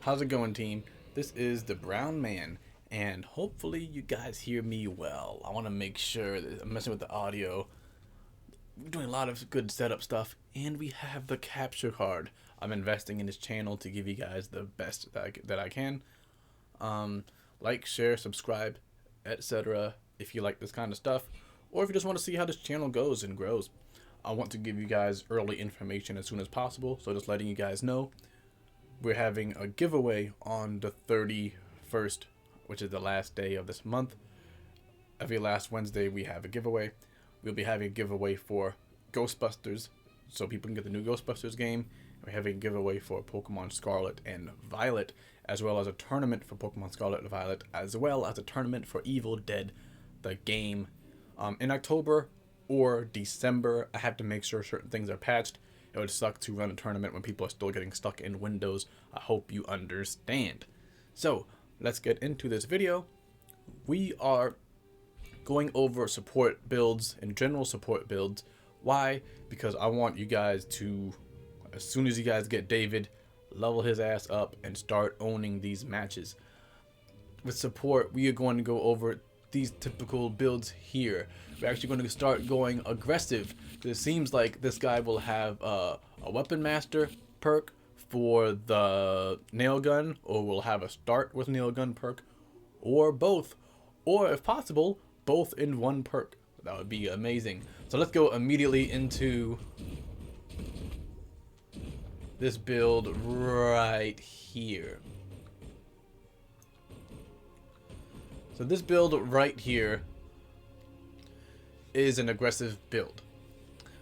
How's it going, team? This is the Brown Man, and hopefully you guys hear me well. I want to make sure that I'm messing with the audio. We're doing a lot of good setup stuff, and we have the capture card. I'm investing in this channel to give you guys the best that I can. Like, share, subscribe, etc. if you like this kind of stuff, or if you just want to see how this channel goes and grows. I want to give you guys early information as soon as possible, so just letting you guys know. We're having a giveaway on the 31st, which is the last day of this month. Every last Wednesday we have a giveaway. We'll be having a giveaway for Ghostbusters, so people can get the new Ghostbusters game. We're having a giveaway for Pokemon Scarlet and Violet, as well as a tournament for Pokemon Scarlet and Violet, as well as a tournament for Evil Dead, the game, in October or December. I have to make sure certain things are patched. It would suck to run a tournament when people are still getting stuck in Windows. I hope you understand. So let's get into this video. We are going over support builds and general support builds. Why? Because I want you guys to, as soon as you guys get David, level his ass up and start owning these matches. With support, we are going to go over these typical builds here. We're actually going to start going aggressive. It seems like this guy will have a weapon master perk for the nail gun, or will have a start with nail gun perk, or both, or if possible, both in one perk. That would be amazing. So let's go immediately into this build right here. So this build right here is an aggressive build.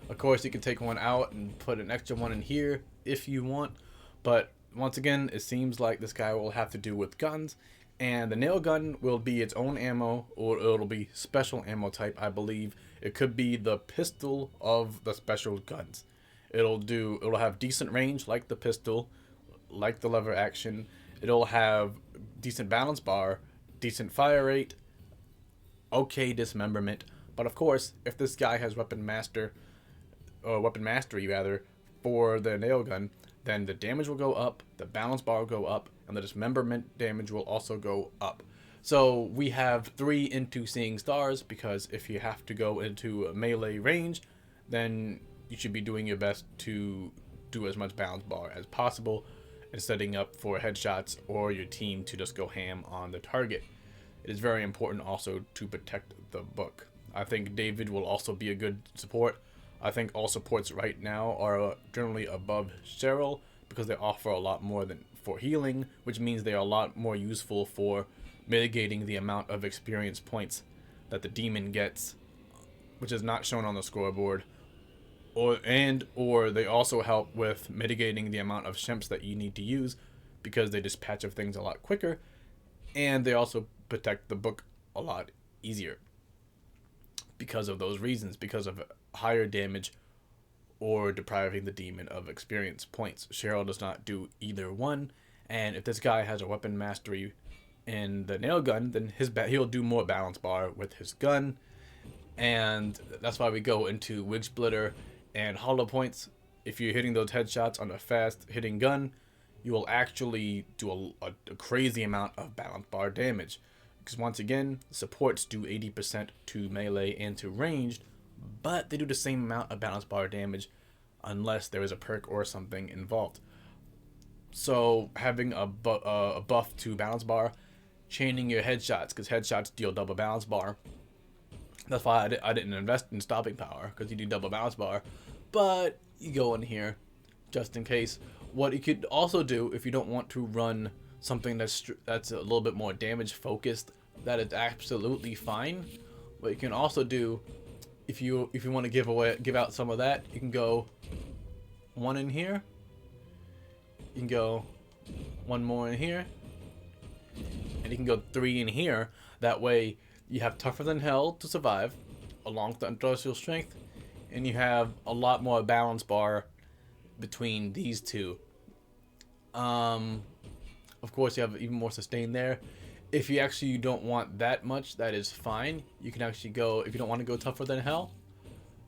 Of course, you can take one out and put an extra one in here if you want, but once again, it seems like this guy will have to do with guns, and the nail gun will be its own ammo, or it'll be special ammo type, I believe. It could be the pistol of the special guns. It'll have decent range like the pistol, like the lever action. It'll have decent balance bar, decent fire rate, okay dismemberment. But of course, if this guy has weapon mastery rather, for the nail gun, then the damage will go up, the balance bar will go up, and the dismemberment damage will also go up. So we have 3 into seeing stars, because if you have to go into a melee range, then you should be doing your best to do as much balance bar as possible and setting up for headshots or your team to just go ham on the target. It is very important also to protect the book. I think David will also be a good support. I think all supports right now are generally above Cheryl, because they offer a lot more than for healing, which means they are a lot more useful for mitigating the amount of experience points that the demon gets, which is not shown on the scoreboard. Or they also help with mitigating the amount of shemps that you need to use, because they dispatch of things a lot quicker, and they also protect the book a lot easier because of those reasons, because of higher damage or depriving the demon of experience points. Cheryl does not do either one, and if this guy has a weapon mastery in the nail gun, then he'll do more balance bar with his gun, and that's why we go into wig splitter and hollow points. If you're hitting those headshots on a fast hitting gun, you will actually do a crazy amount of balance bar damage, because once again, supports do 80% to melee and to ranged, but they do the same amount of balance bar damage unless there is a perk or something involved. So having a buff to balance bar, chaining your headshots, because headshots deal double balance bar. That's why I didn't invest in stopping power, because you do double balance bar, but you go in here just in case. What you could also do, if you don't want to run something that's a little bit more damage focused, that is absolutely fine. What you can also do, if you want to give out some of that, you can go 1 in here, you can go 1 more in here, and you can go 3 in here. That way you have tougher than hell to survive along with the industrial strength, and you have a lot more balance bar between these two. Of course, you have even more sustain there. If you don't want that much, that is fine. You can actually go, if you don't want to go tougher than hell,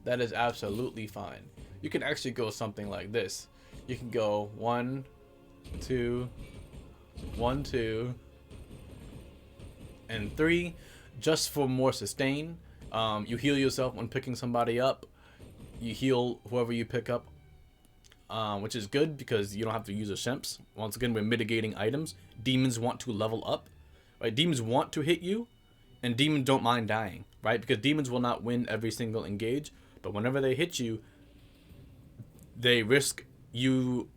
that is absolutely fine. You can actually go something like this. You can go 1, 2, 1, 2, and 3, just for more sustain. You heal yourself when picking somebody up. You heal whoever you pick up, which is good because you don't have to use a Shemps. Once again, we're mitigating items. Demons want to level up, right? Demons want to hit you, and demons don't mind dying, right? Because demons will not win every single engage, but whenever they hit you, they risk you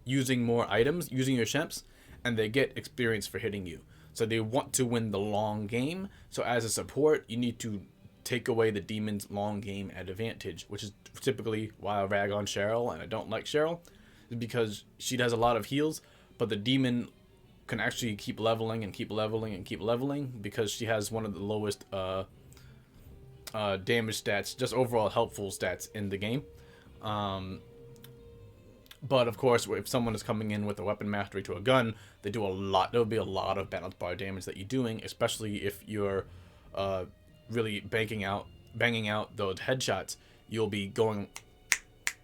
using more items, using your Shemps, and they get experience for hitting you. So they want to win the long game. So as a support, you need to take away the demon's long game advantage, which is typically why I rag on Cheryl, and I don't like Cheryl, is because she does a lot of heals, but the demon can actually keep leveling and keep leveling and keep leveling because she has one of the lowest damage stats, just overall helpful stats in the game. But of course, if someone is coming in with a weapon mastery to a gun, they do a lot. There will be a lot of balance bar damage that you're doing, especially if you're really banging out those headshots. You'll be going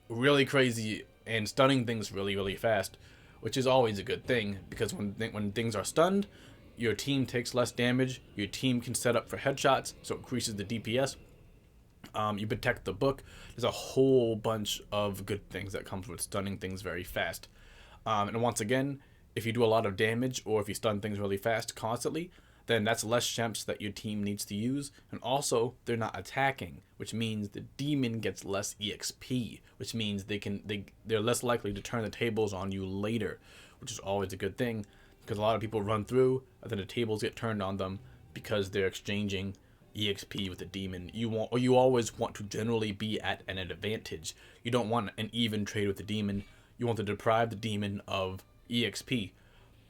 really crazy and stunning things really, really fast, which is always a good thing because when things are stunned, your team takes less damage. Your team can set up for headshots, so it increases the DPS. You protect the book. There's a whole bunch of good things that comes with stunning things very fast. And once again, if you do a lot of damage or if you stun things really fast constantly, then that's less Shemps that your team needs to use. And also, they're not attacking, which means the demon gets less EXP, which means they're less likely to turn the tables on you later, which is always a good thing because a lot of people run through and then the tables get turned on them because they're exchanging EXP with the demon. You always want to generally be at an advantage. You don't want an even trade with the demon. You want to deprive the demon of EXP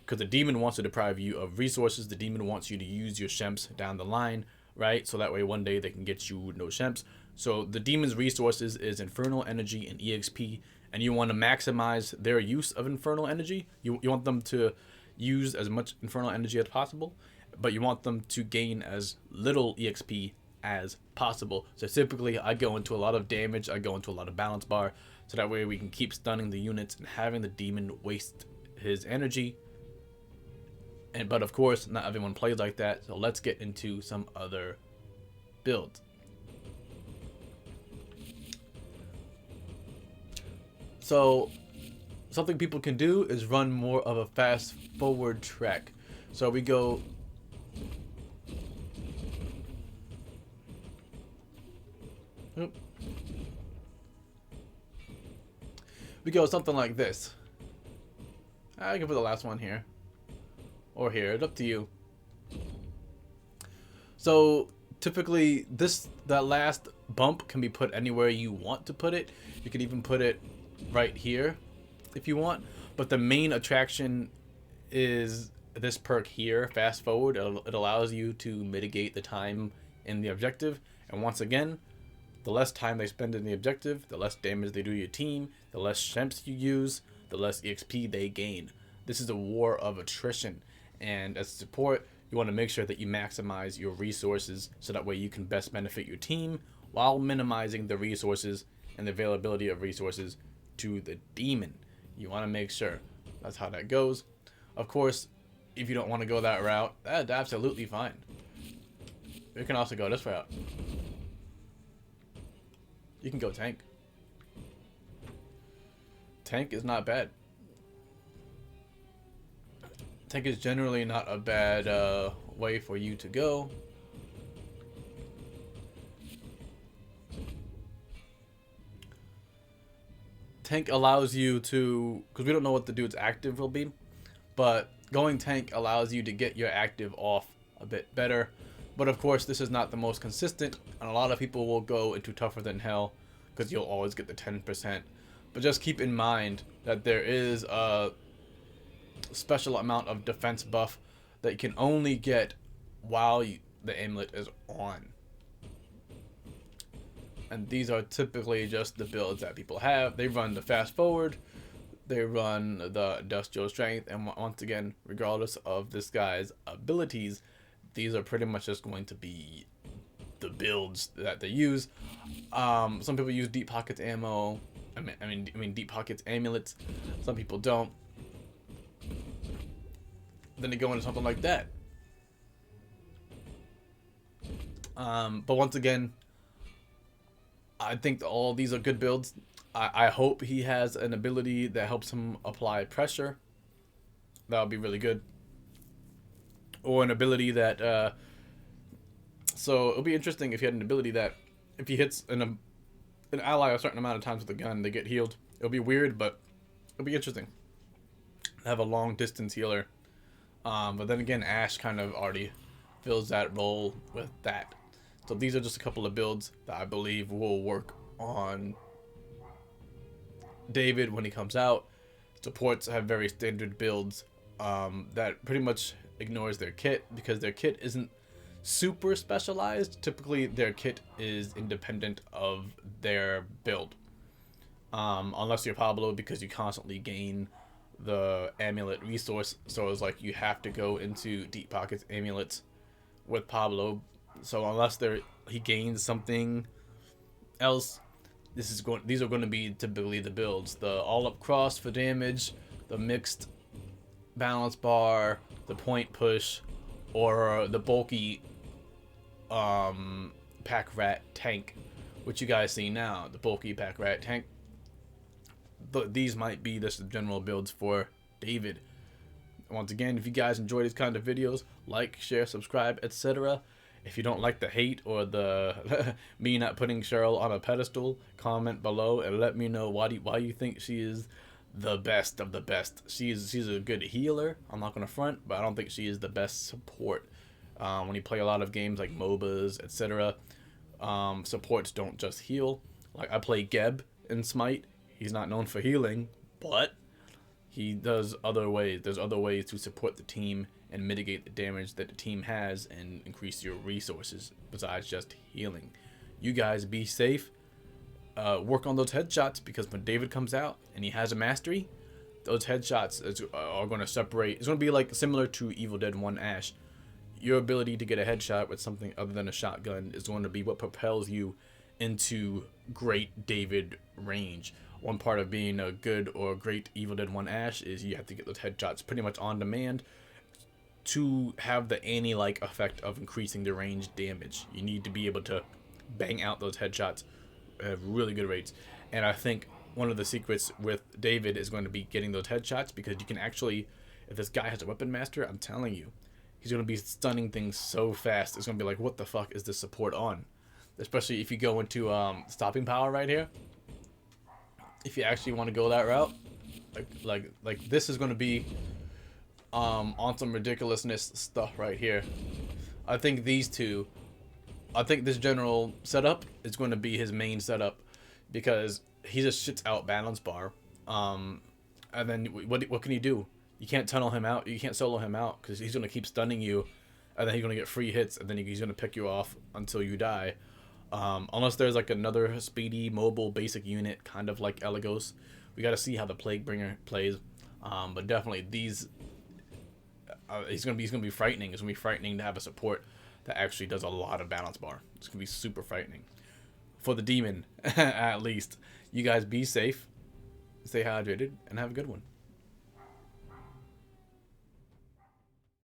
because the demon wants to deprive you of resources. The demon wants you to use your Shemps down the line, right? So that way one day they can get you no Shemps. So the demon's resources is infernal energy and EXP, and you want to maximize their use of infernal energy. You want them to use as much infernal energy as possible, but you want them to gain as little EXP as possible. So typically I go into a lot of damage, I go into a lot of balance bar, so that way we can keep stunning the units and having the demon waste his energy. But of course, not everyone plays like that, so let's get into some other builds. So something people can do is run more of a fast forward track. So we go something like this. I can put the last one here or here, it's up to you. So typically that last bump can be put anywhere you want to put it. You can even put it right here if you want, but the main attraction is this perk here, fast forward. It allows you to mitigate the time in the objective, and once again, the less time they spend in the objective, the less damage they do to your team, the less Shemps you use, the less EXP they gain. This is a war of attrition, and as support, you want to make sure that you maximize your resources so that way you can best benefit your team while minimizing the resources and the availability of resources to the demon. You want to make sure that's how that goes. Of course, if you don't want to go that route, that's absolutely fine. You can also go this route. You can go tank. Tank is not bad. Tank is generally not a bad way for you to go. Tank allows you to, because we don't know what the dude's active will be, but going tank allows you to get your active off a bit better. But of course, this is not the most consistent, and a lot of people will go into tougher than hell because you'll always get the 10%. But just keep in mind that there is a special amount of defense buff that you can only get while the amulet is on. And these are typically just the builds that people have. They run the fast forward, they run the industrial strength, and once again, regardless of this guy's abilities, these are pretty much just going to be the builds that they use. Some people use deep pockets ammo. I mean deep pockets amulets. Some people don't. then they go into something like that. But once again, I think all these are good builds. I hope he has an ability that helps him apply pressure. That would be really good. Or an ability that... so it'll be interesting if he had an ability that if he hits an ally a certain amount of times with a gun, they get healed. It'll be weird, but it'll be interesting. Have a long distance healer. But then again, Ashe kind of already fills that role with that. So these are just a couple of builds that I believe will work on David when he comes out. Supports have very standard builds that pretty much ignores their kit, because their kit isn't super specialized. Typically their kit is independent of their build. Unless you're Pablo, because you constantly gain the amulet resource. So it's like you have to go into Deep Pockets amulets with Pablo. So unless he gains something else, these are going to be typically the builds. The all-up cross for damage, the mixed balance bar, the point push, or the bulky pack rat tank, which you guys see now, the bulky pack rat tank. These might be just the general builds for David. Once again, if you guys enjoy these kind of videos, like, share, subscribe, etc. If you don't like the hate or the me not putting Cheryl on a pedestal, comment below and let me know why you think she is the best of the best. She's a good healer, I'm not gonna front, but I don't think she is the best support. When you play a lot of games like MOBAs, etc., supports don't just heal. Like I play Geb in Smite. He's not known for healing, but he does other ways. There's other ways to support the team and mitigate the damage that the team has and increase your resources besides just healing. You guys be safe. Work on those headshots, because when David comes out and he has a mastery, those headshots are going to separate. It's going to be like similar to Evil Dead 1 Ashe. Your ability to get a headshot with something other than a shotgun is going to be what propels you into great David range. One part of being a good or great Evil Dead 1 Ashe is you have to get those headshots pretty much on demand to have the Annie-like effect of increasing the range damage. You need to be able to bang out those headshots at really good rates. And I think one of the secrets with David is going to be getting those headshots, because you can actually, if this guy has a weapon master, I'm telling you, he's going to be stunning things so fast. It's going to be like, what the fuck is this support on? Especially if you go into stopping power right here. If you actually want to go that route, like this is going to be on some ridiculousness stuff right here. I think these two, I think this general setup is going to be his main setup, because he just shits out balance bar. And then what can you do? You can't tunnel him out. You can't solo him out, because he's going to keep stunning you, and then he's going to get free hits, and then he's going to pick you off until you die. Unless there's like another speedy mobile basic unit, kind of like Elagos. We got to see how the Plaguebringer plays. But definitely these, he's gonna be frightening. It's gonna be frightening to have a support that actually does a lot of balance bar. It's gonna be super frightening for the demon, at least. You guys be safe, stay hydrated, and have a good one.